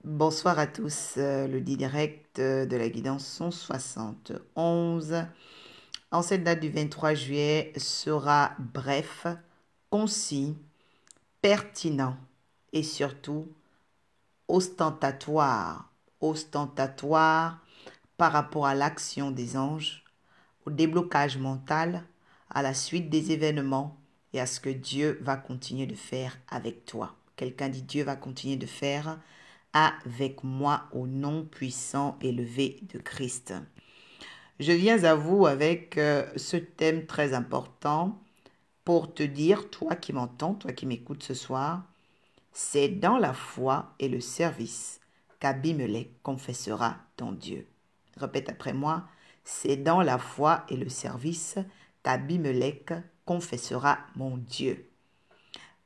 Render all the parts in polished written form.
Bonsoir à tous, le direct de la guidance 171. En cette date du 23 juillet sera bref, concis, pertinent et surtout ostentatoire. Ostentatoire par rapport à l'action des anges, au déblocage mental, à la suite des événements et à ce que Dieu va continuer de faire avec toi. Quelqu'un dit Dieu va continuer de faire avec moi au nom puissant et élevé de Christ. Je viens à vous avec ce thème très important pour te dire, toi qui m'entends, toi qui m'écoutes ce soir, c'est dans la foi et le service qu'Abimelech confessera ton Dieu. Répète après moi, c'est dans la foi et le service qu'Abimelech confessera mon Dieu.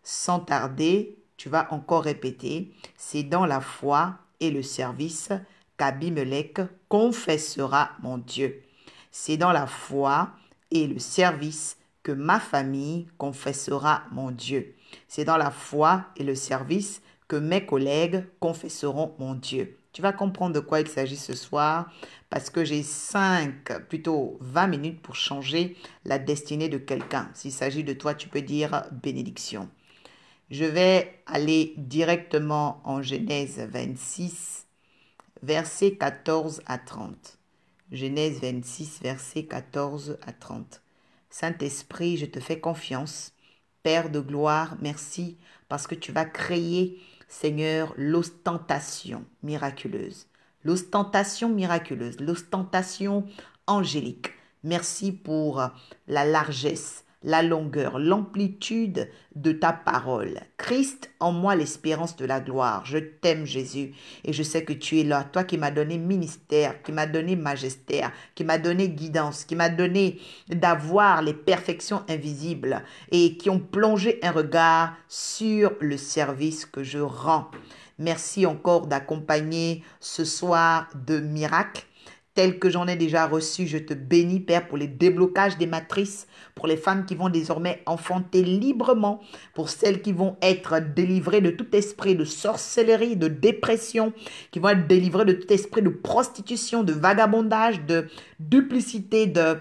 Sans tarder, tu vas encore répéter, c'est dans la foi et le service qu'Abimelech confessera mon Dieu. C'est dans la foi et le service que ma famille confessera mon Dieu. C'est dans la foi et le service que mes collègues confesseront mon Dieu. Tu vas comprendre de quoi il s'agit ce soir parce que j'ai 20 minutes pour changer la destinée de quelqu'un. S'il s'agit de toi, tu peux dire bénédiction. Je vais aller directement en Genèse 26, versets 14 à 30. Genèse 26, versets 14 à 30. Saint-Esprit, je te fais confiance. Père de gloire, merci parce que tu vas créer, Seigneur, l'ostentation miraculeuse. L'ostentation miraculeuse, l'ostentation angélique. Merci pour la largesse, la longueur, l'amplitude de ta parole. Christ, en moi l'espérance de la gloire. Je t'aime Jésus et je sais que tu es là. Toi qui m'as donné ministère, qui m'as donné magistère, qui m'as donné guidance, qui m'as donné d'avoir les perfections invisibles et qui ont plongé un regard sur le service que je rends. Merci encore d'accompagner ce soir de miracles tel que j'en ai déjà reçu. Je te bénis, Père, pour les déblocages des matrices, pour les femmes qui vont désormais enfanter librement, pour celles qui vont être délivrées de tout esprit de sorcellerie, de dépression, qui vont être délivrées de tout esprit de prostitution, de vagabondage, de duplicité, de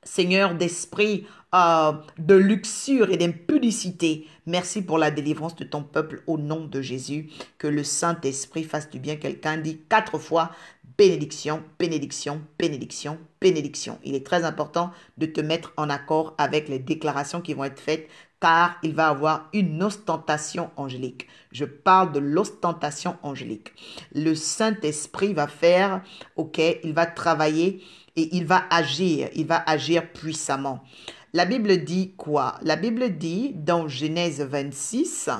Seigneur d'esprit, de luxure et d'impudicité. Merci pour la délivrance de ton peuple au nom de Jésus. Que le Saint-Esprit fasse du bien. Quelqu'un dit 4 fois bénédiction, bénédiction, bénédiction, bénédiction. Il est très important de te mettre en accord avec les déclarations qui vont être faites car il va avoir une ostentation angélique. Je parle de l'ostentation angélique. Le Saint-Esprit va faire, ok, il va travailler et il va agir puissamment. La Bible dit quoi? La Bible dit dans Genèse 26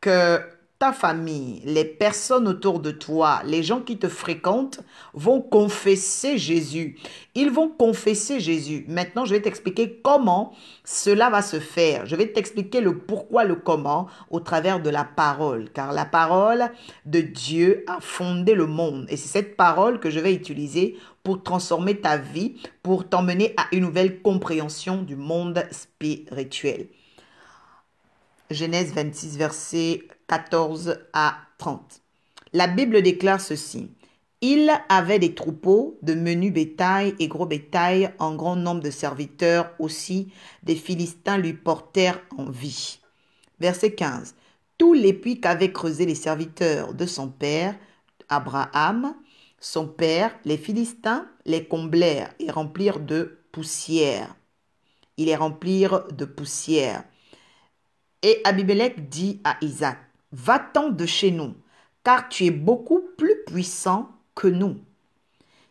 que ta famille, les personnes autour de toi, les gens qui te fréquentent vont confesser Jésus. Ils vont confesser Jésus. Maintenant, je vais t'expliquer comment cela va se faire. Je vais t'expliquer le pourquoi, le comment au travers de la parole. Car la parole de Dieu a fondé le monde. Et c'est cette parole que je vais utiliser pour transformer ta vie, pour t'emmener à une nouvelle compréhension du monde spirituel. Genèse 26, versets 14 à 30. La Bible déclare ceci. Il avait des troupeaux de menu bétail et gros bétail, en grand nombre de serviteurs aussi. Des Philistins lui portèrent envie. Verset 15. Tous les puits qu'avaient creusés les serviteurs de son père, Abraham, son père, les Philistins, les comblèrent et remplirent de poussière. Ils les remplirent de poussière. Et Abimelech dit à Isaac, va-t'en de chez nous, car tu es beaucoup plus puissant que nous.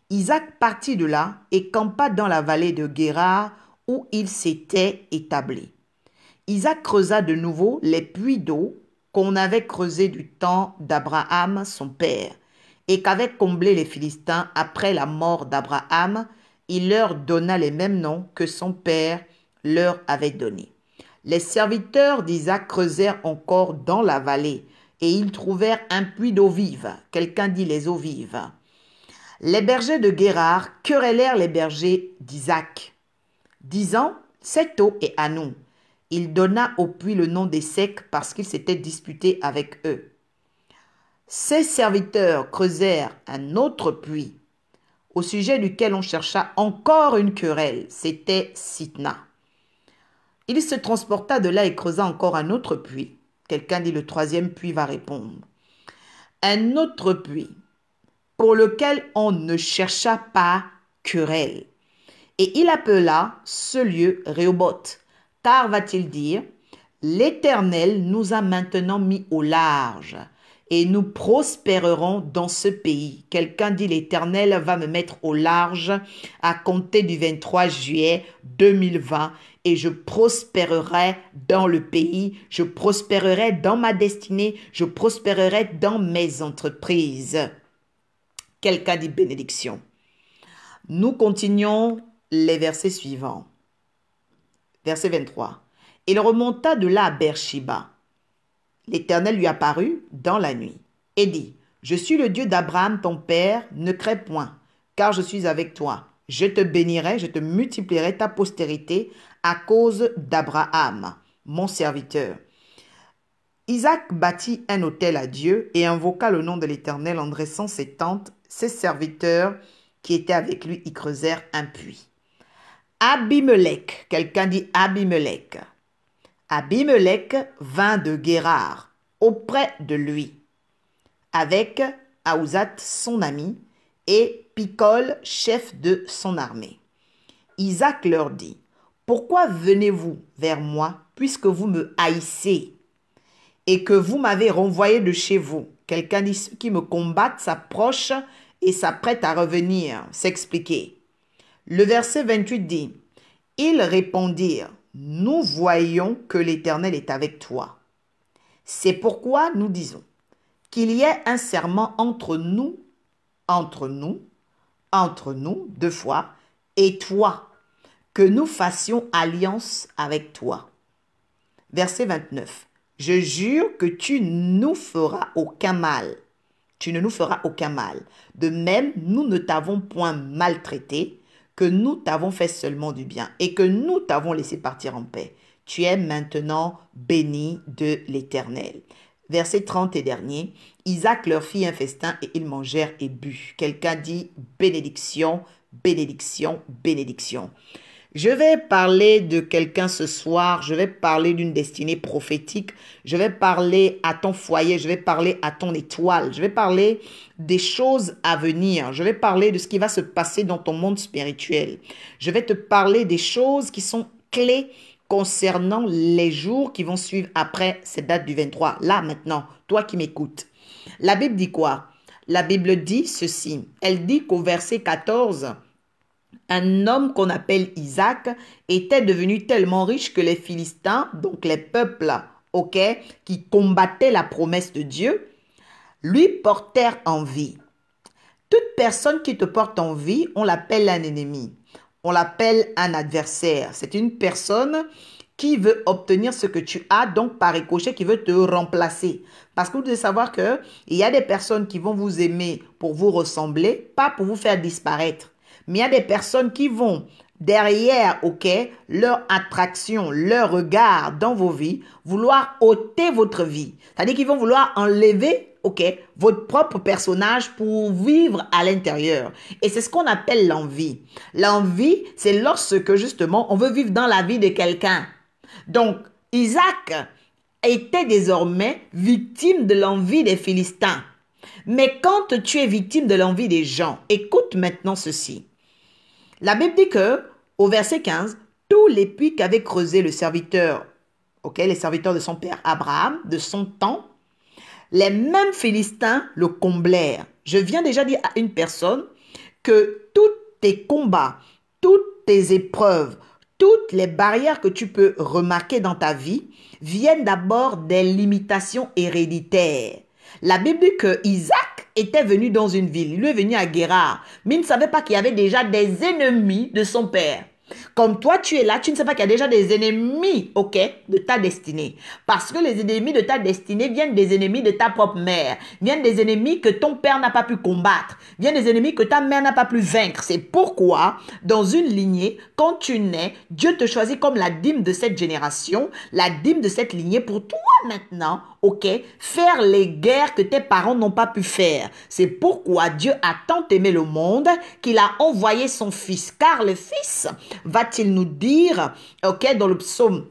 Isaac partit de là et campa dans la vallée de Guérar où il s'était établi. Isaac creusa de nouveau les puits d'eau qu'on avait creusés du temps d'Abraham, son père, et qu'avaient comblés les Philistins après la mort d'Abraham. Il leur donna les mêmes noms que son père leur avait donnés. Les serviteurs d'Isaac creusèrent encore dans la vallée et ils trouvèrent un puits d'eau vive. Quelqu'un dit les eaux vives. Les bergers de Guérar querellèrent les bergers d'Isaac, disant, cette eau est à nous. Il donna au puits le nom d'Essec parce qu'il s'était disputé avec eux. Ses serviteurs creusèrent un autre puits, au sujet duquel on chercha encore une querelle. C'était Sitna. Il se transporta de là et creusa encore un autre puits. Quelqu'un dit le troisième puits va répondre. Un autre puits, pour lequel on ne chercha pas querelle. Et il appela ce lieu Rehoboth, car va-t-il dire, l'Éternel nous a maintenant mis au large et nous prospérerons dans ce pays. Quelqu'un dit, l'Éternel va me mettre au large à compter du 23 juillet 2020 et je prospérerai dans le pays, je prospérerai dans ma destinée, je prospérerai dans mes entreprises. Quelqu'un dit bénédiction. Nous continuons les versets suivants. Verset 23. Il remonta de là à Beersheba. L'Éternel lui apparut dans la nuit et dit, « Je suis le Dieu d'Abraham, ton père, ne crains point, car je suis avec toi. Je te bénirai, je te multiplierai ta postérité à cause d'Abraham, mon serviteur. » Isaac bâtit un autel à Dieu et invoqua le nom de l'Éternel en dressant ses tentes. Ses serviteurs qui étaient avec lui y creusèrent un puits. Abimelech, quelqu'un dit Abimelech. Abimelech vint de Guérar auprès de lui, avec Ahuzat son ami et Picol, chef de son armée. Isaac leur dit, « Pourquoi venez-vous vers moi, puisque vous me haïssez et que vous m'avez renvoyé de chez vous? » Quelqu'un dit, « Ceux qui me combattent s'approchent et s'apprêtent à revenir, s'expliquer. » Le verset 28 dit, « Ils répondirent, nous voyons que l'Éternel est avec toi. C'est pourquoi nous disons qu'il y ait un serment entre nous, deux fois, et toi, que nous fassions alliance avec toi. » Verset 29. « Je jure que tu ne nous feras aucun mal. Tu ne nous feras aucun mal. De même, nous ne t'avons point maltraité, que nous t'avons fait seulement du bien et que nous t'avons laissé partir en paix. Tu es maintenant béni de l'Éternel. » Verset 30 et dernier. Isaac leur fit un festin et ils mangèrent et bu. Quelqu'un dit bénédiction, bénédiction, bénédiction. Je vais parler de quelqu'un ce soir, je vais parler d'une destinée prophétique, je vais parler à ton foyer, je vais parler à ton étoile, je vais parler des choses à venir, je vais parler de ce qui va se passer dans ton monde spirituel. Je vais te parler des choses qui sont clés concernant les jours qui vont suivre après cette date du 23. Là, maintenant, toi qui m'écoutes. La Bible dit quoi? La Bible dit ceci. Elle dit qu'au verset 14... un homme qu'on appelle Isaac était devenu tellement riche que les Philistins, donc les peuples qui combattaient la promesse de Dieu, lui portèrent envie. Toute personne qui te porte envie, on l'appelle un ennemi. On l'appelle un adversaire. C'est une personne qui veut obtenir ce que tu as, donc par ricochet, qui veut te remplacer. Parce que vous devez savoir qu'il y a des personnes qui vont vous aimer pour vous ressembler, pas pour vous faire disparaître. Mais il y a des personnes qui vont derrière, leur attraction, leur regard dans vos vies, vouloir ôter votre vie. C'est-à-dire qu'ils vont vouloir enlever, votre propre personnage pour vivre à l'intérieur. Et c'est ce qu'on appelle l'envie. L'envie, c'est lorsque justement on veut vivre dans la vie de quelqu'un. Donc, Isaac était désormais victime de l'envie des Philistins. Mais quand tu es victime de l'envie des gens, écoute maintenant ceci. La Bible dit que, au verset 15, tous les puits qu'avait creusé le serviteur, les serviteurs de son père Abraham, de son temps, les mêmes Philistins le comblèrent. Je viens déjà dire à une personne que tous tes combats, toutes tes épreuves, toutes les barrières que tu peux remarquer dans ta vie viennent d'abord des limitations héréditaires. La Bible dit que Isaac était venu dans une ville. Il est venu à Guérar. Mais il ne savait pas qu'il y avait déjà des ennemis de son père. Comme toi, tu es là, tu ne sais pas qu'il y a déjà des ennemis, de ta destinée. Parce que les ennemis de ta destinée viennent des ennemis de ta propre mère. Viennent des ennemis que ton père n'a pas pu combattre. Viennent des ennemis que ta mère n'a pas pu vaincre. C'est pourquoi, dans une lignée, quand tu nais, Dieu te choisit comme la dîme de cette génération, la dîme de cette lignée pour toi maintenant, ok, faire les guerres que tes parents n'ont pas pu faire. C'est pourquoi Dieu a tant aimé le monde qu'il a envoyé son Fils. Car le Fils, va-t-il nous dire, ok, dans le psaume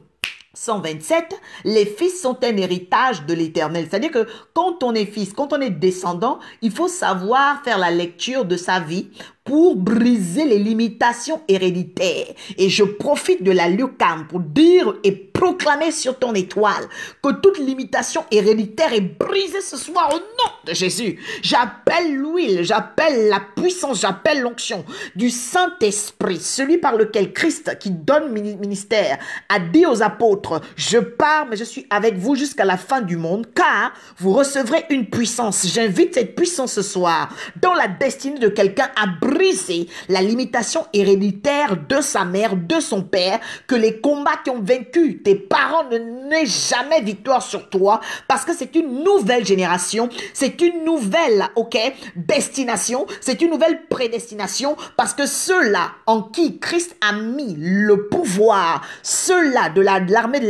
127, les fils sont un héritage de l'Éternel. C'est-à-dire que quand on est fils, quand on est descendant, il faut savoir faire la lecture de sa vie pour briser les limitations héréditaires. Et je profite de la lucarne pour dire et proclamer sur ton étoile que toute limitation héréditaire est brisée ce soir au nom de Jésus. J'appelle l'huile, j'appelle la puissance, j'appelle l'onction du Saint-Esprit, celui par lequel Christ, qui donne ministère, a dit aux apôtres, je pars mais je suis avec vous jusqu'à la fin du monde, car vous recevrez une puissance. J'invite cette puissance ce soir dans la destinée de quelqu'un à briser la limitation héréditaire de sa mère, de son père, que les combats qui ont vaincu tes parents ne n'aient jamais victoire sur toi, parce que c'est une nouvelle génération, c'est une nouvelle, ok, destination, c'est une nouvelle prédestination, parce que ceux-là en qui Christ a mis le pouvoir, ceux-là de l'armée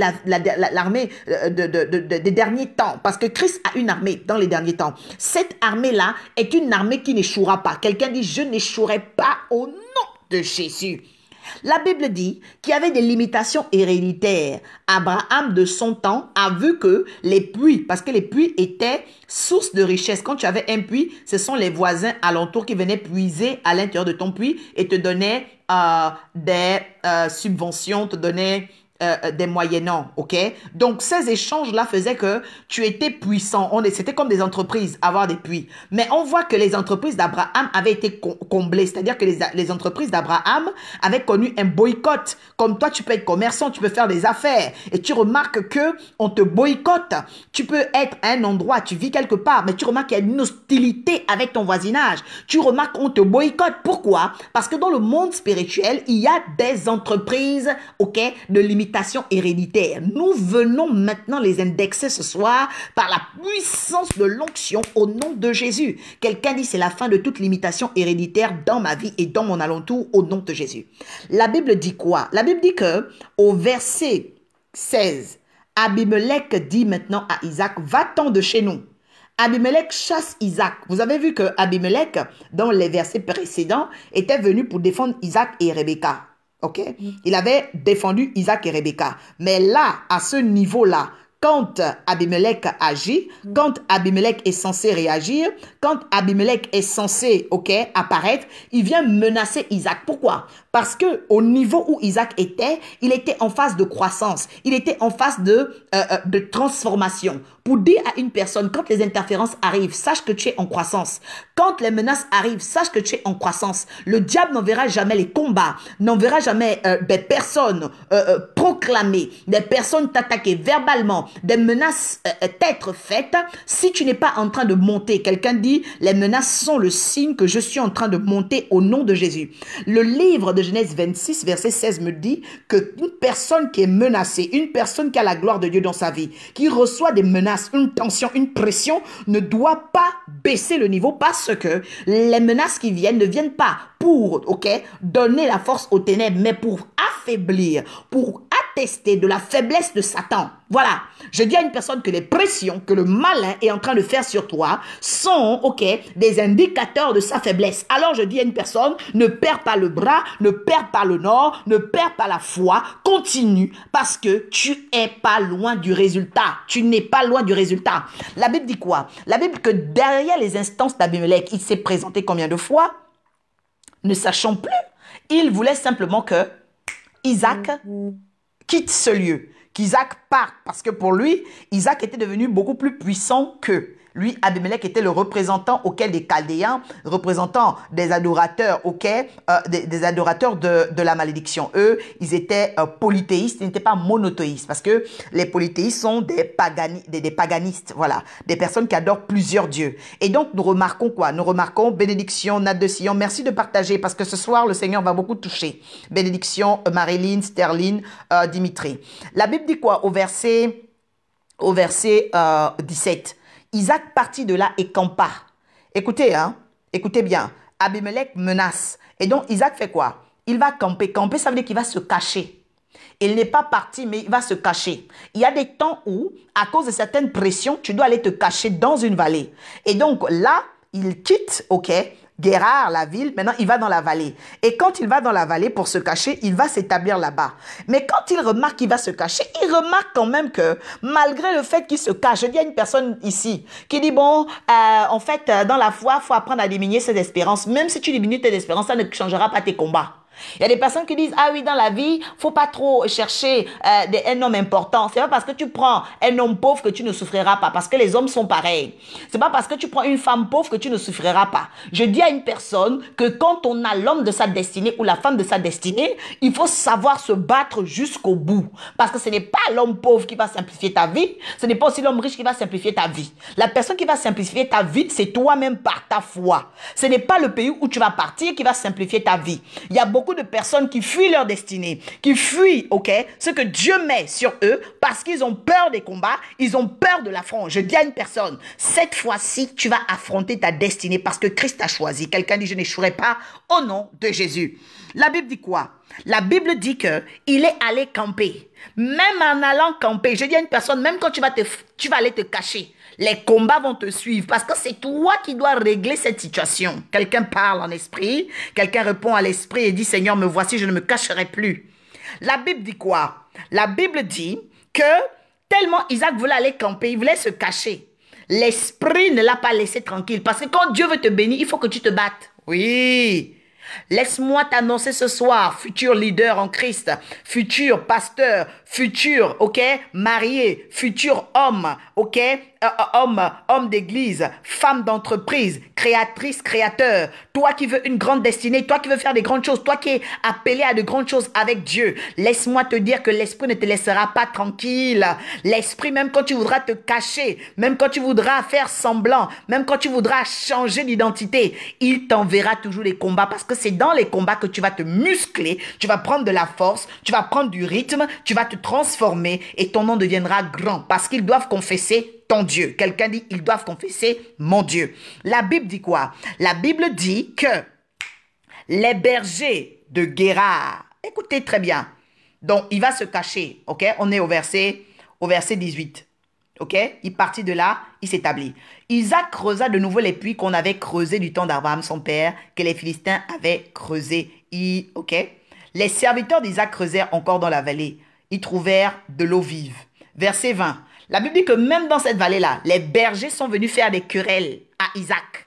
des derniers temps, parce que Christ a une armée dans les derniers temps. Cette armée-là est une armée qui n'échouera pas. Quelqu'un dit, je n'échouerai pas au nom de Jésus. La Bible dit qu'il y avait des limitations héréditaires. Abraham, de son temps, a vu que les puits, parce que les puits étaient source de richesse. Quand tu avais un puits, ce sont les voisins alentours qui venaient puiser à l'intérieur de ton puits et te donnaient des subventions, te donnaient des moyennants, ok? Donc, ces échanges-là faisaient que tu étais puissant. C'était comme des entreprises, avoir des puits. Mais on voit que les entreprises d'Abraham avaient été comblées. C'est-à-dire que les entreprises d'Abraham avaient connu un boycott. Comme toi, tu peux être commerçant, tu peux faire des affaires. Et tu remarques que on te boycotte. Tu peux être à un endroit, tu vis quelque part, mais tu remarques qu'il y a une hostilité avec ton voisinage. Tu remarques qu'on te boycotte. Pourquoi? Parce que dans le monde spirituel, il y a des entreprises, ok, de limitation héréditaire. Nous venons maintenant les indexer ce soir par la puissance de l'onction au nom de Jésus. Quelqu'un dit c'est la fin de toute limitation héréditaire dans ma vie et dans mon alentour au nom de Jésus. La Bible dit quoi? La Bible dit que au verset 16, Abimelech dit maintenant à Isaac, va-t'en de chez nous. Abimelech chasse Isaac. Vous avez vu que Abimelech, dans les versets précédents, était venu pour défendre Isaac et Rebecca. Ok? Il avait défendu Isaac et Rebecca. Mais là, à ce niveau-là, quand Abimelech agit, quand Abimelech est censé réagir, quand Abimelech est censé, ok, apparaître, il vient menacer Isaac. Pourquoi? Parce que au niveau où Isaac était, il était en phase de croissance. Il était en phase de transformation. Pour dire à une personne, quand les interférences arrivent, sache que tu es en croissance. Quand les menaces arrivent, sache que tu es en croissance. Le diable n'enverra jamais les combats, n'enverra jamais des personnes proclamer, des personnes t'attaquer verbalement, des menaces t'être faites si tu n'es pas en train de monter. Quelqu'un dit, les menaces sont le signe que je suis en train de monter au nom de Jésus. Le livre de Genèse 26, verset 16 me dit que une personne qui est menacée, une personne qui a la gloire de Dieu dans sa vie, qui reçoit des menaces, une tension, une pression, ne doit pas baisser le niveau parce que les menaces qui viennent ne viennent pas pour, ok, donner la force aux ténèbres, mais pour affaiblir, pour attester de la faiblesse de Satan. Voilà, je dis à une personne que les pressions que le malin est en train de faire sur toi sont, ok, des indicateurs de sa faiblesse. Alors je dis à une personne, ne perds pas le bras, ne perds pas le nord, ne perds pas la foi, continue parce que tu es pas loin du résultat. Tu n'es pas loin du résultat. La Bible dit quoi? La Bible dit que derrière les instances d'Abimelech, il s'est présenté combien de fois? Ne sachant plus, il voulait simplement que Isaac quitte ce lieu, qu'Isaac parte, parce que pour lui, Isaac était devenu beaucoup plus puissant qu'eux. Lui, Abimelech était le représentant auquel des Chaldéens, représentant des adorateurs, des adorateurs de la malédiction. Eux, ils étaient polythéistes, ils n'étaient pas monothéistes, parce que les polythéistes sont des paganistes, voilà, des personnes qui adorent plusieurs dieux. Et donc, nous remarquons quoi? Nous remarquons bénédiction, Nat de Sion. Merci de partager, parce que ce soir, le Seigneur va beaucoup toucher. Bénédiction, Marilyn, Sterling, Dimitri. La Bible dit quoi? Au verset 17. Isaac partit de là et campa. Écoutez, hein, écoutez bien. Abimelech menace. Et donc, Isaac fait quoi? Il va camper. Camper, ça veut dire qu'il va se cacher. Il n'est pas parti, mais il va se cacher. Il y a des temps où, à cause de certaines pressions, tu dois aller te cacher dans une vallée. Et donc là, il quitte, ok, Guérard, la ville, maintenant il va dans la vallée. Et quand il va dans la vallée pour se cacher, il va s'établir là-bas. Mais quand il remarque qu'il va se cacher, il remarque quand même que malgré le fait qu'il se cache, je dis à une personne ici qui dit, bon, en fait, dans la foi, il faut apprendre à diminuer ses espérances. Même si tu diminues tes espérances, ça ne changera pas tes combats. Il y a des personnes qui disent, ah oui, dans la vie, faut pas trop chercher un homme important. C'est pas parce que tu prends un homme pauvre que tu ne souffriras pas, parce que les hommes sont pareils. C'est pas parce que tu prends une femme pauvre que tu ne souffriras pas. Je dis à une personne que quand on a l'homme de sa destinée ou la femme de sa destinée, il faut savoir se battre jusqu'au bout. Parce que ce n'est pas l'homme pauvre qui va simplifier ta vie, ce n'est pas aussi l'homme riche qui va simplifier ta vie. La personne qui va simplifier ta vie, c'est toi-même par ta foi. Ce n'est pas le pays où tu vas partir qui va simplifier ta vie. Il y a beaucoup de personnes qui fuient leur destinée, qui fuient, ok, ce que Dieu met sur eux parce qu'ils ont peur des combats, ils ont peur de l'affront. Je dis à une personne, cette fois-ci, tu vas affronter ta destinée parce que Christ t'a choisi. Quelqu'un dit, je n'échouerai pas au nom de Jésus. La Bible dit quoi? La Bible dit que il est allé camper. Même en allant camper, je dis à une personne, même quand tu vas aller te cacher, les combats vont te suivre parce que c'est toi qui dois régler cette situation. Quelqu'un parle en esprit, quelqu'un répond à l'esprit et dit, Seigneur, me voici, je ne me cacherai plus. La Bible dit quoi? La Bible dit que tellement Isaac voulait aller camper, il voulait se cacher. L'esprit ne l'a pas laissé tranquille parce que quand Dieu veut te bénir, il faut que tu te battes. Oui. Laisse-moi t'annoncer ce soir, futur leader en Christ, futur pasteur, futur, ok, marié, futur homme, ok, homme d'église, femme d'entreprise, créatrice, créateur, toi qui veux une grande destinée, toi qui veux faire des grandes choses, toi qui es appelé à de grandes choses avec Dieu, laisse-moi te dire que l'esprit ne te laissera pas tranquille. L'esprit, même quand tu voudras te cacher, même quand tu voudras faire semblant, même quand tu voudras changer d'identité, il t'enverra toujours les combats parce que c'est dans les combats que tu vas te muscler, tu vas prendre de la force, tu vas prendre du rythme, tu vas te transformer et ton nom deviendra grand parce qu'ils doivent confesser ton Dieu. Quelqu'un dit, ils doivent confesser mon Dieu. La Bible dit quoi? La Bible dit que les bergers de Guérard, écoutez très bien, donc il va se cacher, ok? On est au verset 18. Ok, il partit de là, il s'établit. Isaac creusa de nouveau les puits qu'on avait creusés du temps d'Abraham, son père, que les Philistins avaient creusés. Ok, les serviteurs d'Isaac creusèrent encore dans la vallée. Ils trouvèrent de l'eau vive. Verset 20. La Bible dit que même dans cette vallée-là, les bergers sont venus faire des querelles à Isaac.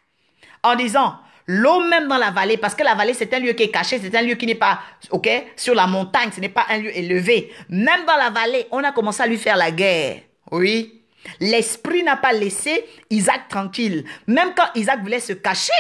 En disant, l'eau même dans la vallée, parce que la vallée c'est un lieu qui est caché, c'est un lieu qui n'est pas, ok, sur la montagne, ce n'est pas un lieu élevé. Même dans la vallée, on a commencé à lui faire la guerre. Oui. L'esprit n'a pas laissé Isaac tranquille. Même quand Isaac voulait se cacher,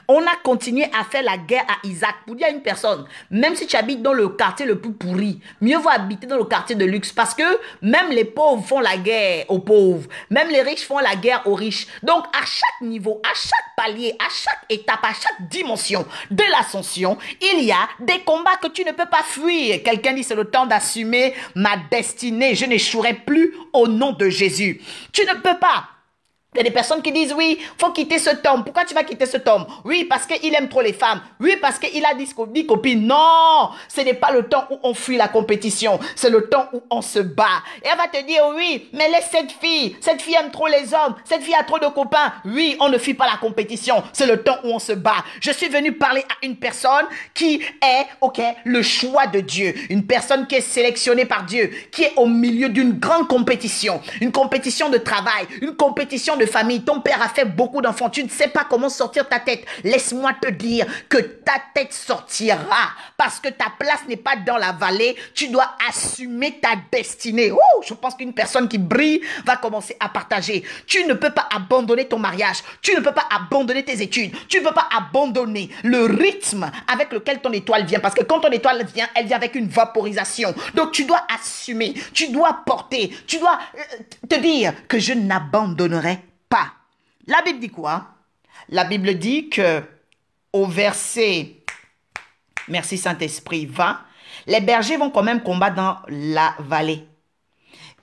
on a continué à faire la guerre à Isaac. Pour dire à une personne, même si tu habites dans le quartier le plus pourri, mieux vaut habiter dans le quartier de luxe parce que même les pauvres font la guerre aux pauvres. Même les riches font la guerre aux riches. Donc à chaque niveau, à chaque palier, à chaque étape, à chaque dimension de l'ascension, il y a des combats que tu ne peux pas fuir. Quelqu'un dit, c'est le temps d'assumer ma destinée. Je n'échouerai plus au nom de Jésus. Tu ne peux pas. Il y a des personnes qui disent, oui, faut quitter cet homme. Pourquoi tu vas quitter cet homme? Oui, parce qu'il aime trop les femmes. Oui, parce qu'il a 10 copines. Non, ce n'est pas le temps où on fuit la compétition. C'est le temps où on se bat. Et elle va te dire, oui, mais laisse cette fille. Cette fille aime trop les hommes. Cette fille a trop de copains. Oui, on ne fuit pas la compétition. C'est le temps où on se bat. Je suis venu parler à une personne qui est, ok, le choix de Dieu. Une personne qui est sélectionnée par Dieu, qui est au milieu d'une grande compétition. Une compétition de travail, une compétition de famille. Ton père a fait beaucoup d'enfants. Tu ne sais pas comment sortir ta tête. Laisse-moi te dire que ta tête sortira parce que ta place n'est pas dans la vallée. Tu dois assumer ta destinée. Oh, je pense qu'une personne qui brille va commencer à partager. Tu ne peux pas abandonner ton mariage. Tu ne peux pas abandonner tes études. Tu ne peux pas abandonner le rythme avec lequel ton étoile vient. Parce que quand ton étoile vient, elle vient avec une vaporisation. Donc tu dois assumer. Tu dois porter. Tu dois te dire que je n'abandonnerai pas. La Bible dit quoi? La Bible dit que au verset, merci Saint-Esprit, 20, les bergers vont quand même combattre dans la vallée.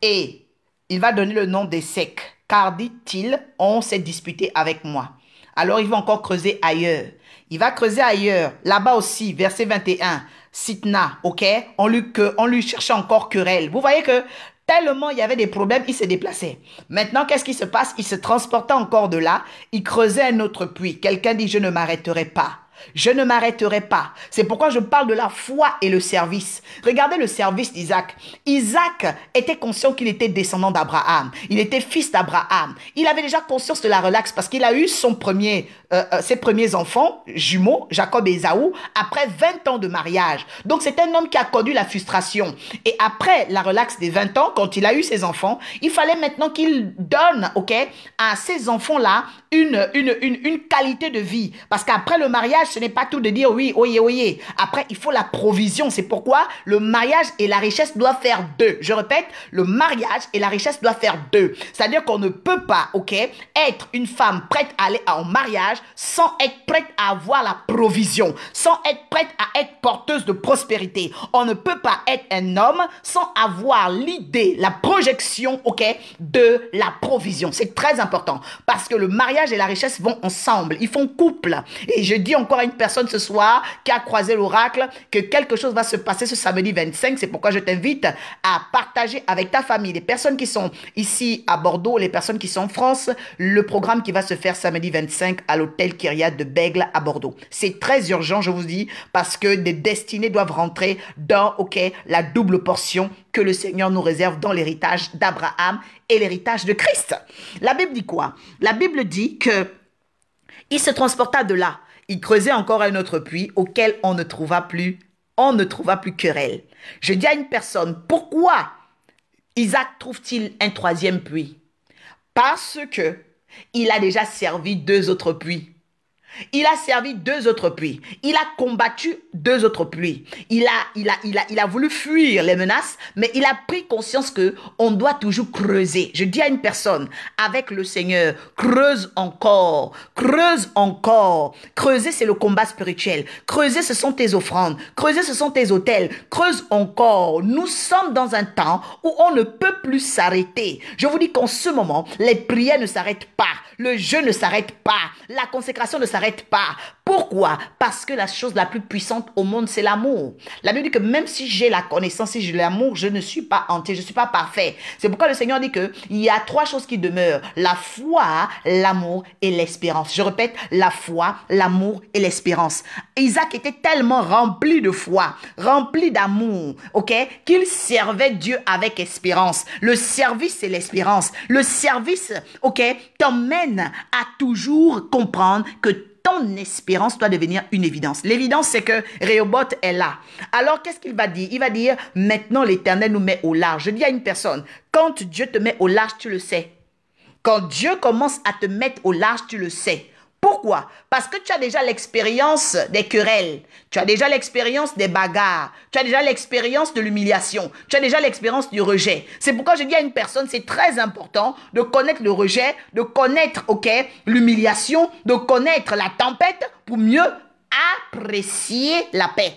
Et il va donner le nom des secs, car dit-il, on s'est disputé avec moi. Alors il va encore creuser ailleurs. Il va creuser ailleurs. Là-bas aussi, verset 21. Sitna, ok? On lui cherchait encore querelle. Vous voyez que tellement il y avait des problèmes, il se déplaçait. Maintenant, qu'est-ce qui se passe? Il se transportait encore de là, il creusait un autre puits. Quelqu'un dit, je ne m'arrêterai pas. Je ne m'arrêterai pas. C'est pourquoi je parle de la foi et le service. Regardez le service d'Isaac. Isaac était conscient qu'il était descendant d'Abraham. Il était fils d'Abraham. Il avait déjà conscience de la relaxe parce qu'il a eu ses premiers enfants, jumeaux, Jacob et Ésaü, après 20 ans de mariage. Donc c'est un homme qui a connu la frustration. Et après la relaxe des 20 ans, quand il a eu ses enfants, il fallait maintenant qu'il donne, ok, à ces enfants-là une qualité de vie. Parce qu'après le mariage, ce n'est pas tout de dire oui, oyez, oyez. Après, il faut la provision. C'est pourquoi le mariage et la richesse doivent faire deux. Je répète, le mariage et la richesse doivent faire deux. C'est-à-dire qu'on ne peut pas, ok, être une femme prête à aller en mariage sans être prête à avoir la provision, sans être prête à être porteuse de prospérité. On ne peut pas être un homme sans avoir l'idée, la projection, ok, de la provision. C'est très important parce que le mariage et la richesse vont ensemble. Ils font couple. Et je dis encore à une personne ce soir qui a croisé l'oracle que quelque chose va se passer ce samedi 25. C'est pourquoi je t'invite à partager avec ta famille, les personnes qui sont ici à Bordeaux, les personnes qui sont en France, le programme qui va se faire samedi 25 à l'hôtel Kyriade de Bègle à Bordeaux. C'est très urgent, je vous dis, parce que des destinées doivent rentrer dans, ok, la double portion que le Seigneur nous réserve dans l'héritage d'Abraham et l'héritage de Christ. La Bible dit quoi? La Bible dit que il se transporta de là. Il creusait encore un autre puits auquel on ne trouva plus querelle. Je dis à une personne, pourquoi Isaac trouve-t-il un troisième puits? Parce que il a déjà servi deux autres puits. Il a servi deux autres puits. Il a combattu deux autres puits. Il a voulu fuir les menaces, mais il a pris conscience que on doit toujours creuser. Je dis à une personne, avec le Seigneur, creuse encore, creuse encore. Creuser, c'est le combat spirituel. Creuser, ce sont tes offrandes. Creuser, ce sont tes autels. Creuse encore. Nous sommes dans un temps où on ne peut plus s'arrêter. Je vous dis qu'en ce moment, les prières ne s'arrêtent pas. Le jeûne ne s'arrête pas. La consécration ne s'arrête pas. Pourquoi? Parce que la chose la plus puissante au monde, c'est l'amour. La Bible dit que même si j'ai la connaissance, si j'ai l'amour, je ne suis pas entier, je ne suis pas parfait. C'est pourquoi le Seigneur dit qu'il y a trois choses qui demeurent. La foi, l'amour et l'espérance. Je répète, la foi, l'amour et l'espérance. Isaac était tellement rempli de foi, rempli d'amour, ok, qu'il servait Dieu avec espérance. Le service, c'est l'espérance. Le service, ok, t'emmène à toujours comprendre que ton espérance doit devenir une évidence. L'évidence, c'est que Rehoboth est là. Alors, qu'est-ce qu'il va dire? Il va dire, maintenant l'Éternel nous met au large. Je dis à une personne, quand Dieu te met au large, tu le sais. Quand Dieu commence à te mettre au large, tu le sais. Pourquoi? Parce que tu as déjà l'expérience des querelles, tu as déjà l'expérience des bagarres, tu as déjà l'expérience de l'humiliation, tu as déjà l'expérience du rejet. C'est pourquoi je dis à une personne, c'est très important de connaître le rejet, de connaître, ok, l'humiliation, de connaître la tempête pour mieux apprécier la paix.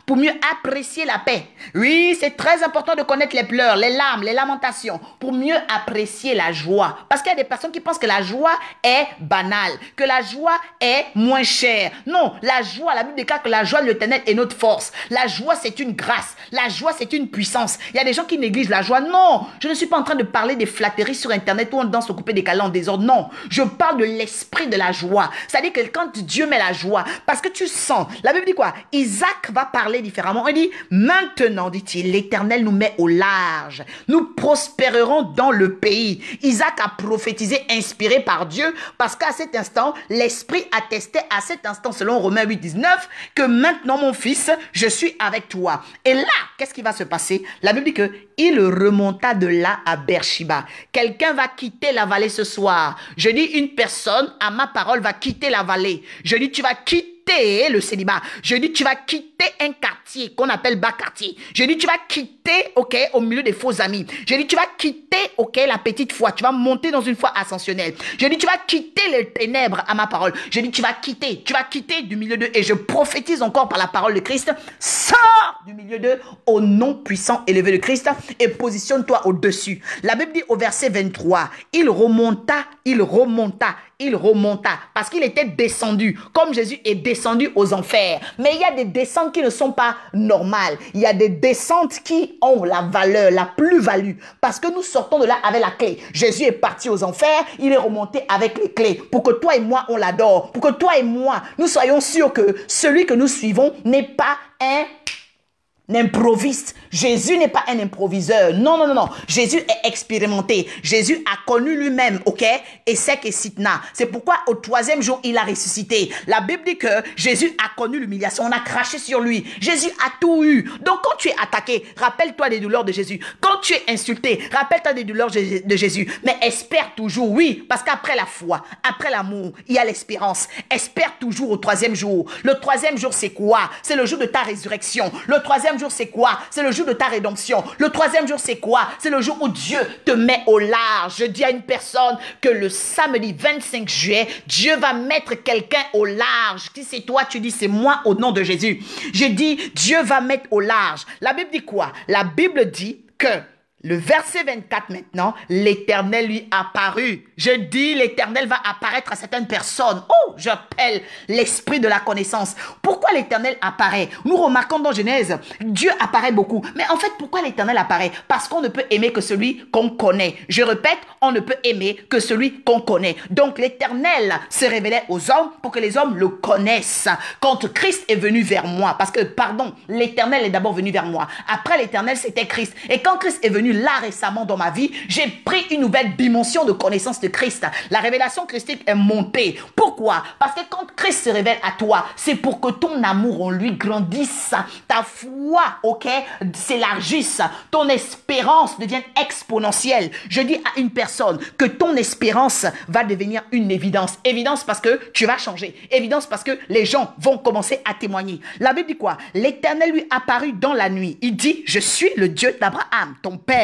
Pour mieux apprécier la paix. Oui, c'est très important de connaître les pleurs, les larmes, les lamentations, pour mieux apprécier la joie. Parce qu'il y a des personnes qui pensent que la joie est banale, que la joie est moins chère. Non, la joie, la Bible déclare que la joie de l'Éternel est notre force. La joie, c'est une grâce. La joie, c'est une puissance. Il y a des gens qui négligent la joie. Non, je ne suis pas en train de parler des flatteries sur Internet où on danse au coupé décalé en désordre. Non, je parle de l'esprit de la joie. C'est-à-dire que quand Dieu met la joie, parce que tu sens, la Bible dit quoi? Isaac va parler différemment. Il dit, maintenant, dit-il, l'Éternel nous met au large. Nous prospérerons dans le pays. Isaac a prophétisé, inspiré par Dieu, parce qu'à cet instant, l'Esprit attestait à cet instant, selon Romains 8, 19, que maintenant, mon fils, je suis avec toi. Et là, qu'est-ce qui va se passer? La Bible dit que il remonta de là à Beersheba. Quelqu'un va quitter la vallée ce soir. Je dis, une personne, à ma parole, va quitter la vallée. Je dis, tu vas quitter le célibat. Je dis, tu vas quitter un quartier qu'on appelle bas quartier. Je dis, tu vas quitter, ok, au milieu des faux amis. Je dis, tu vas quitter, ok, la petite foi. Tu vas monter dans une foi ascensionnelle. Je dis, tu vas quitter les ténèbres à ma parole. Je dis, tu vas quitter du milieu d'eux. Et je prophétise encore par la parole de Christ. Sors du milieu d'eux au nom puissant élevé de Christ et positionne-toi au-dessus. La Bible dit au verset 23, il remonta parce qu'il était descendu. Comme Jésus est descendu descendu aux enfers. Mais il y a des descentes qui ne sont pas normales. Il y a des descentes qui ont la valeur, la plus-value. Parce que nous sortons de là avec la clé. Jésus est parti aux enfers, il est remonté avec les clés. Pour que toi et moi, on l'adore. Pour que toi et moi, nous soyons sûrs que celui que nous suivons n'est pas un improviste. Jésus n'est pas un improviseur. Non, non, non, non. Jésus est expérimenté. Jésus a connu lui-même, ok? Échec et Sitna. C'est pourquoi au 3e jour, il a ressuscité. La Bible dit que Jésus a connu l'humiliation. On a craché sur lui. Jésus a tout eu. Donc quand tu es attaqué, rappelle-toi des douleurs de Jésus. Quand tu es insulté, rappelle-toi des douleurs de Jésus. Mais espère toujours, oui, parce qu'après la foi, après l'amour, il y a l'espérance. Espère toujours au 3e jour. Le 3e jour, c'est quoi? C'est le jour de ta résurrection. Le 3e jour, c'est quoi? C'est le jour de ta rédemption. Le 3e jour, c'est quoi? C'est le jour où Dieu te met au large. Je dis à une personne que le samedi 25 juillet, Dieu va mettre quelqu'un au large. Si c'est toi, tu dis c'est moi au nom de Jésus. Je dis Dieu va mettre au large. La Bible dit quoi? La Bible dit que le verset 24 maintenant, l'Éternel lui apparut. Je dis l'Éternel va apparaître à certaines personnes. Oh, j'appelle l'esprit de la connaissance. Pourquoi l'Éternel apparaît? Nous remarquons dans Genèse, Dieu apparaît beaucoup. Mais en fait, pourquoi l'Éternel apparaît? Parce qu'on ne peut aimer que celui qu'on connaît. Je répète, on ne peut aimer que celui qu'on connaît. Donc l'Éternel se révélait aux hommes pour que les hommes le connaissent. Quand Christ est venu vers moi, parce que, pardon, l'Éternel est d'abord venu vers moi. Après l'Éternel, c'était Christ. Et quand Christ est venu là récemment dans ma vie, j'ai pris une nouvelle dimension de connaissance de Christ. La révélation christique est montée. Pourquoi? Parce que quand Christ se révèle à toi, c'est pour que ton amour en lui grandisse, ta foi, ok, s'élargisse, ton espérance devienne exponentielle. Je dis à une personne que ton espérance va devenir une évidence. Évidence parce que tu vas changer. Évidence parce que les gens vont commencer à témoigner. La Bible dit quoi? L'Éternel lui apparut dans la nuit. Il dit, je suis le Dieu d'Abraham, ton père.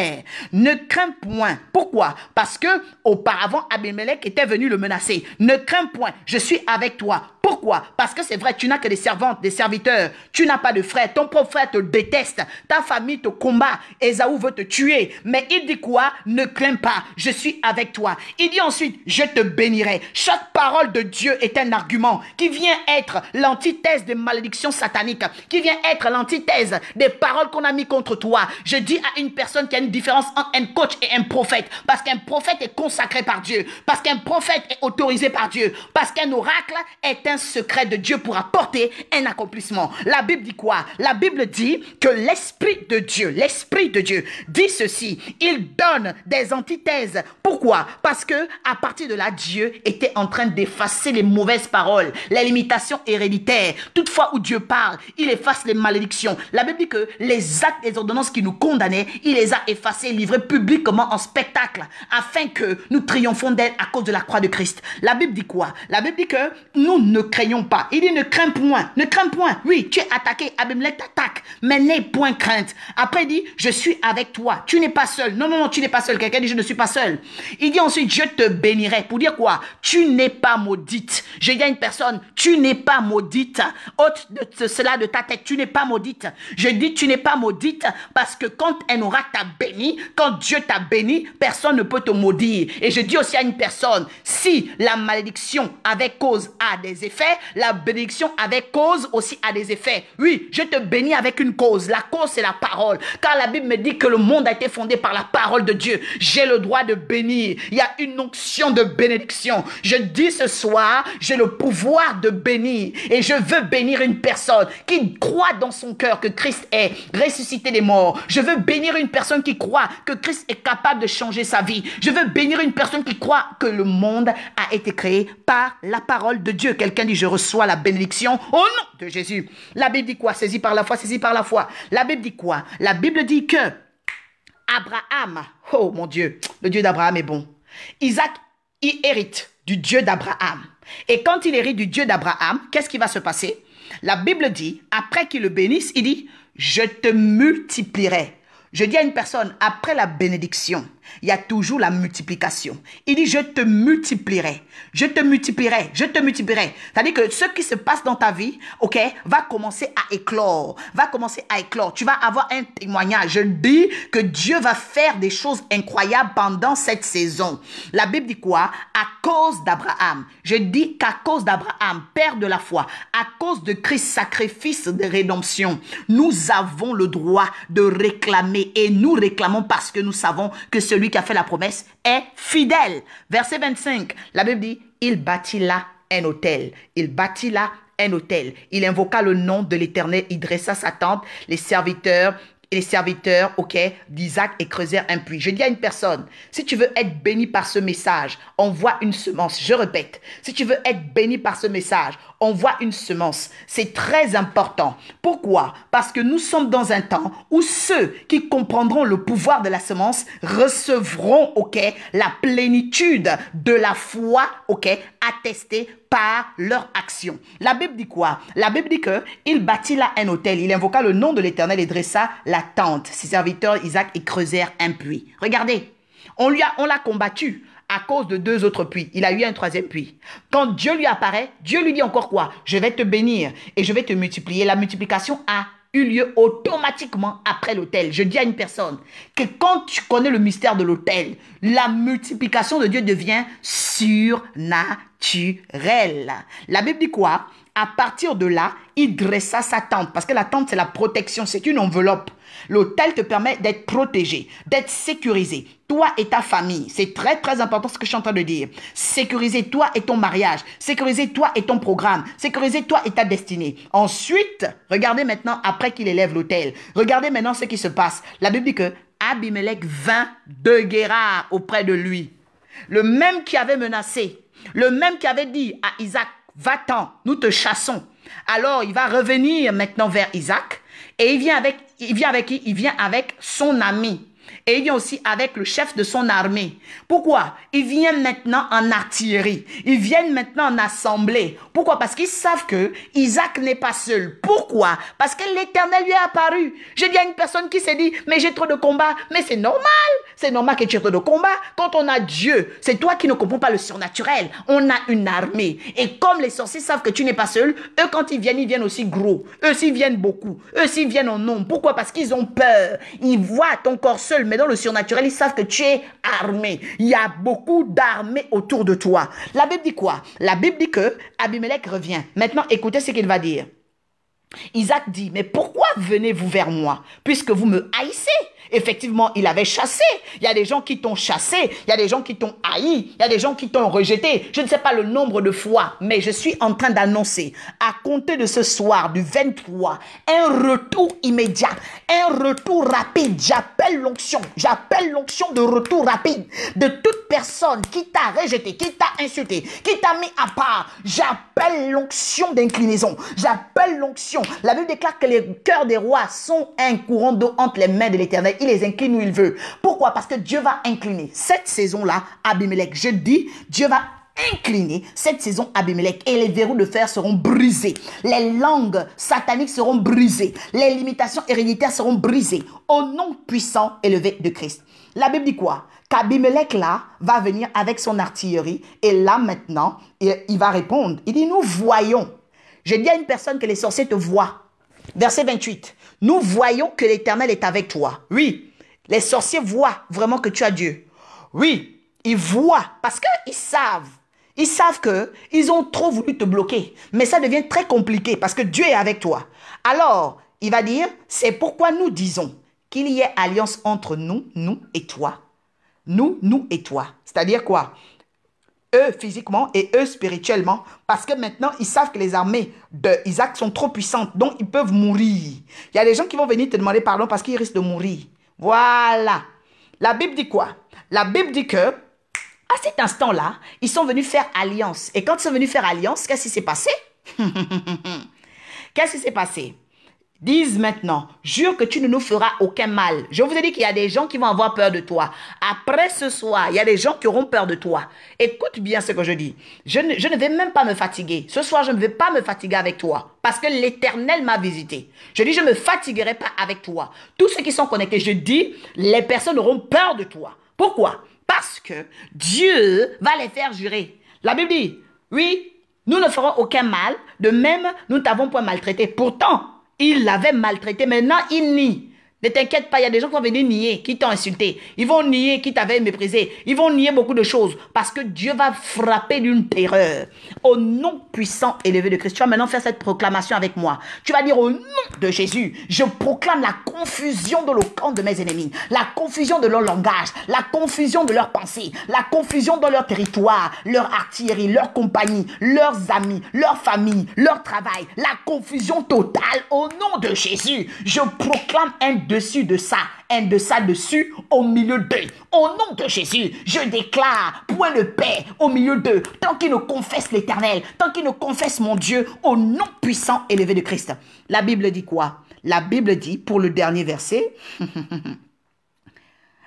Ne crains point. Pourquoi? Parce que auparavant, Abimelech était venu le menacer. Ne crains point, je suis avec toi. Pourquoi? Parce que c'est vrai, tu n'as que des servantes, des serviteurs. Tu n'as pas de frère. Ton propre frère te déteste. Ta famille te combat. Ésaü veut te tuer. Mais il dit quoi? Ne crains pas, je suis avec toi. Il dit ensuite, je te bénirai. Chaque parole de Dieu est un argument qui vient être l'antithèse des malédictions sataniques, qui vient être l'antithèse des paroles qu'on a mis contre toi. Je dis à une personne qui a une différence entre un coach et un prophète. Parce qu'un prophète est consacré par Dieu. Parce qu'un prophète est autorisé par Dieu. Parce qu'un oracle est un secret de Dieu pour apporter un accomplissement. La Bible dit quoi? La Bible dit que l'Esprit de Dieu dit ceci. Il donne des antithèses. Pourquoi? Parce que à partir de là, Dieu était en train d'effacer les mauvaises paroles, les limitations héréditaires. Toutefois où Dieu parle, il efface les malédictions. La Bible dit que les actes et les ordonnances qui nous condamnaient, il les a effacés, livrés publiquement en spectacle, afin que nous triomphons d'elle à cause de la croix de Christ. La Bible dit quoi? La Bible dit que nous ne craignons pas. Il dit ne crains point, ne crains point. Oui, tu es attaqué, Abimelech t'attaque, mais n'aie point crainte. Après il dit, je suis avec toi. Tu n'es pas seul. Non, non, non, tu n'es pas seul. Quelqu'un dit, je ne suis pas seul. Il dit ensuite, je te bénirai. Pour dire quoi? Tu n'es pas maudite. Je dis à une personne, tu n'es pas maudite. Ôte de cela de ta tête, tu n'es pas maudite. Je dis, tu n'es pas maudite parce que quand un oracle t'a béni, quand Dieu t'a béni, personne ne peut te maudire. Et je dis aussi à une personne, si la malédiction avec cause a des effets, la bénédiction avec cause aussi a des effets. Oui, je te bénis avec une cause. La cause, c'est la parole. Car la Bible me dit que le monde a été fondé par la parole de Dieu. J'ai le droit de bénir. Il y a une onction de bénédiction. Je dis ce soir, j'ai le pouvoir de bénir. Et je veux bénir une personne qui croit dans son cœur que Christ est ressuscité des morts. Je veux bénir une personne qui croit que Christ est capable de changer sa vie. Je veux bénir une personne qui croit que le monde a été créé par la parole de Dieu. Quelqu'un dit, je reçois la bénédiction au nom de Jésus. La Bible dit quoi? Saisi par la foi, saisi par la foi. La Bible dit quoi? La Bible dit que Abraham, oh mon Dieu, le Dieu d'Abraham est bon. Isaac, il hérite du Dieu d'Abraham. Et quand il hérite du Dieu d'Abraham, qu'est-ce qui va se passer? La Bible dit, après qu'il le bénisse, il dit, je te multiplierai. Je dis à une personne, après la bénédiction, il y a toujours la multiplication. Il dit, je te multiplierai, je te multiplierai, je te multiplierai. C'est-à-dire que ce qui se passe dans ta vie, ok, va commencer à éclore, va commencer à éclore. Tu vas avoir un témoignage. Je dis que Dieu va faire des choses incroyables pendant cette saison. La Bible dit quoi? À cause d'Abraham. Je dis qu'à cause d'Abraham, père de la foi, à cause de Christ, sacrifice de rédemption, nous avons le droit de réclamer et nous réclamons parce que nous savons que celui qui a fait la promesse est fidèle. Verset 25, la Bible dit, il bâtit là un autel. Il bâtit là un autel. Il invoqua le nom de l'Éternel, il dressa sa tente, les serviteurs, ok, d'Isaac et creusèrent un puits. Je dis à une personne, si tu veux être béni par ce message, envoie une semence. Je répète, si tu veux être béni par ce message, envoie une semence. C'est très important. Pourquoi? Parce que nous sommes dans un temps où ceux qui comprendront le pouvoir de la semence recevront, ok, la plénitude de la foi, ok, attestée par leur action. La Bible dit quoi? La Bible dit que il bâtit là un autel, il invoqua le nom de l'Éternel et dressa la tente. Ses serviteurs Isaac et creusèrent un puits. Regardez, on l'a combattu à cause de 2 autres puits. Il a eu un 3e puits. Quand Dieu lui apparaît, Dieu lui dit encore quoi? Je vais te bénir et je vais te multiplier. La multiplication a eu lieu automatiquement après l'autel. Je dis à une personne que quand tu connais le mystère de l'autel, la multiplication de Dieu devient surnaturelle. La Bible dit quoi? À partir de là, il dressa sa tente. Parce que la tente, c'est la protection, c'est une enveloppe. L'autel te permet d'être protégé, d'être sécurisé. Toi et ta famille, c'est très très important ce que je suis en train de dire. Sécuriser toi et ton mariage, sécuriser toi et ton programme, sécuriser toi et ta destinée. Ensuite, regardez maintenant après qu'il élève l'autel. Regardez maintenant ce qui se passe. La Bible dit que Abimelech vint de Guérar auprès de lui. Le même qui avait menacé, le même qui avait dit à Isaac, va-t'en, nous te chassons. Alors il va revenir maintenant vers Isaac et il vient avec qui? Il vient avec son ami. Et il vient aussi avec le chef de son armée. Pourquoi? Ils viennent maintenant en artillerie. Ils viennent maintenant en assemblée. Pourquoi? Parce qu'ils savent que Isaac n'est pas seul. Pourquoi? Parce que l'Éternel lui est apparu. Je dis à une personne qui s'est dit, mais j'ai trop de combats. Mais c'est normal. C'est normal que tu aies trop de combats. Quand on a Dieu, c'est toi qui ne comprends pas le surnaturel. On a une armée. Et comme les sorciers savent que tu n'es pas seul, eux quand ils viennent aussi gros. Eux s'ils viennent beaucoup. Eux s'ils viennent en nombre. Pourquoi? Parce qu'ils ont peur. Ils voient ton corps seul. Mais dans le surnaturel, ils savent que tu es armé. Il y a beaucoup d'armées autour de toi. La Bible dit quoi? La Bible dit que Abimelech revient. Maintenant, écoutez ce qu'il va dire. Isaac dit, mais pourquoi venez-vous vers moi puisque vous me haïssez? Effectivement, il avait chassé. Il y a des gens qui t'ont chassé. Il y a des gens qui t'ont haï. Il y a des gens qui t'ont rejeté. Je ne sais pas le nombre de fois, mais je suis en train d'annoncer, à compter de ce soir, du 23, un retour immédiat, un retour rapide. J'appelle l'onction de retour rapide de toute personne qui t'a rejeté, qui t'a insulté, qui t'a mis à part. J'appelle l'onction d'inclinaison. J'appelle l'onction. La Bible déclare que les cœurs des rois sont un courant d'eau entre les mains de l'Éternel. Il les incline où il veut. Pourquoi? Parce que Dieu va incliner cette saison-là Abimelech. Je dis, Dieu va incliner cette saison Abimelech et les verrous de fer seront brisés. Les langues sataniques seront brisées. Les limitations héréditaires seront brisées au nom puissant élevé de Christ. La Bible dit quoi? Qu'Abimelech là va venir avec son artillerie et là maintenant, il va répondre. Il dit, nous voyons. Je dis à une personne que les sorciers te voient. Verset 28. Nous voyons que l'Éternel est avec toi. Oui, les sorciers voient vraiment que tu as Dieu. Oui, ils voient parce qu'ils savent. Ils savent qu'ils ont trop voulu te bloquer. Mais ça devient très compliqué parce que Dieu est avec toi. Alors, il va dire, c'est pourquoi nous disons qu'il y ait alliance entre nous et toi. Nous et toi. C'est-à-dire quoi? Eux physiquement et eux spirituellement, parce que maintenant ils savent que les armées d'Isaac sont trop puissantes, donc ils peuvent mourir. Il y a des gens qui vont venir te demander pardon parce qu'ils risquent de mourir. Voilà. La Bible dit quoi? La Bible dit que à cet instant-là, ils sont venus faire alliance. Et quand ils sont venus faire alliance, qu'est-ce qui s'est passé? Qu'est-ce qui s'est passé? Disent maintenant, jure que tu ne nous feras aucun mal. Je vous ai dit qu'il y a des gens qui vont avoir peur de toi. Après ce soir, il y a des gens qui auront peur de toi. Écoute bien ce que je dis. Je ne vais même pas me fatiguer. Ce soir, je ne vais pas me fatiguer avec toi. Parce que l'Éternel m'a visité. Je dis, je ne me fatiguerai pas avec toi. Tous ceux qui sont connectés, je dis, les personnes auront peur de toi. Pourquoi? Parce que Dieu va les faire jurer. La Bible dit, oui, nous ne ferons aucun mal, de même, nous ne t'avons point maltraité. Pourtant, il l'avait maltraité, maintenant il nie. Ne t'inquiète pas, il y a des gens qui vont venir nier, qui t'ont insulté. Ils vont nier qui t'avaient méprisé. Ils vont nier beaucoup de choses parce que Dieu va frapper d'une terreur. Au nom puissant élevé de Christ. Tu vas maintenant faire cette proclamation avec moi. Tu vas dire au nom de Jésus, je proclame la confusion de l'eau de mes ennemis, la confusion de leur langage, la confusion de leurs pensées, la confusion dans leur territoire, leur artillerie, leur compagnie, leurs amis, leur famille, leur travail, la confusion totale au nom de Jésus. Je proclame un dessus de ça, un de ça dessus au milieu d'eux. Au nom de Jésus, je déclare point de paix au milieu d'eux. Tant qu'ils ne confessent l'Éternel, tant qu'ils ne confessent mon Dieu, au nom puissant élevé de Christ. La Bible dit quoi? La Bible dit, pour le dernier verset,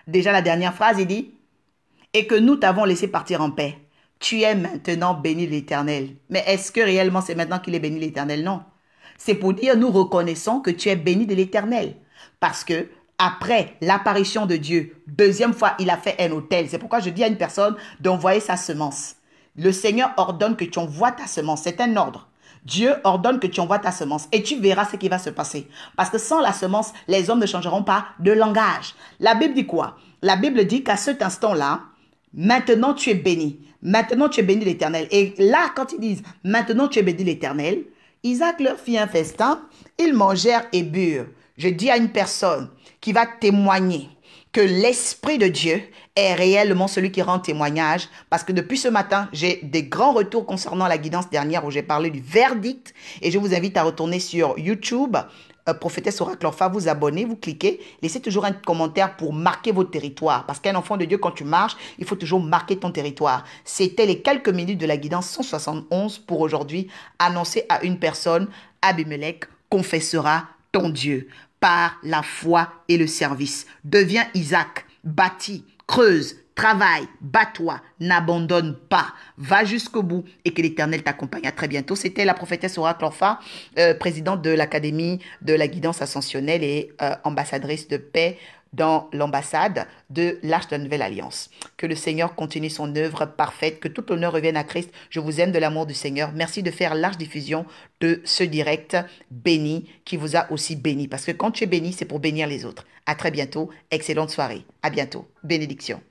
déjà la dernière phrase, il dit, et que nous t'avons laissé partir en paix. Tu es maintenant béni l'Éternel. Mais est-ce que réellement c'est maintenant qu'il est béni l'Éternel? Non. C'est pour dire, nous reconnaissons que tu es béni de l'Éternel. Parce que après l'apparition de Dieu, deuxième fois, il a fait un autel. C'est pourquoi je dis à une personne d'envoyer sa semence. Le Seigneur ordonne que tu envoies ta semence. C'est un ordre. Dieu ordonne que tu envoies ta semence et tu verras ce qui va se passer. Parce que sans la semence, les hommes ne changeront pas de langage. La Bible dit quoi? La Bible dit qu'à cet instant-là, maintenant tu es béni. Maintenant tu es béni l'Éternel. Et là, quand ils disent maintenant tu es béni l'Éternel, Isaac leur fit un festin, ils mangèrent et burent. Je dis à une personne qui va témoigner que l'Esprit de Dieu est réellement celui qui rend témoignage. Parce que depuis ce matin, j'ai des grands retours concernant la guidance dernière où j'ai parlé du verdict. Et je vous invite à retourner sur YouTube, Prophétesse Oracle Orpha, vous abonner, vous cliquez. Laissez toujours un commentaire pour marquer votre territoire. Parce qu'un enfant de Dieu, quand tu marches, il faut toujours marquer ton territoire. C'était les quelques minutes de la guidance 171 pour aujourd'hui. Annoncer à une personne, Abimelech confessera ton Dieu par la foi et le service. Deviens Isaac, bâtis, creuse, travaille, bats-toi, n'abandonne pas, va jusqu'au bout et que l'Éternel t'accompagne. À très bientôt. C'était la prophétesse Oracle Orpha, présidente de l'Académie de la guidance ascensionnelle et ambassadrice de paix dans l'ambassade de l'Arche de la Nouvelle Alliance. Que le Seigneur continue son œuvre parfaite, que tout honneur revienne à Christ. Je vous aime de l'amour du Seigneur. Merci de faire large diffusion de ce direct béni qui vous a aussi béni. Parce que quand tu es béni, c'est pour bénir les autres. À très bientôt. Excellente soirée. À bientôt. Bénédiction.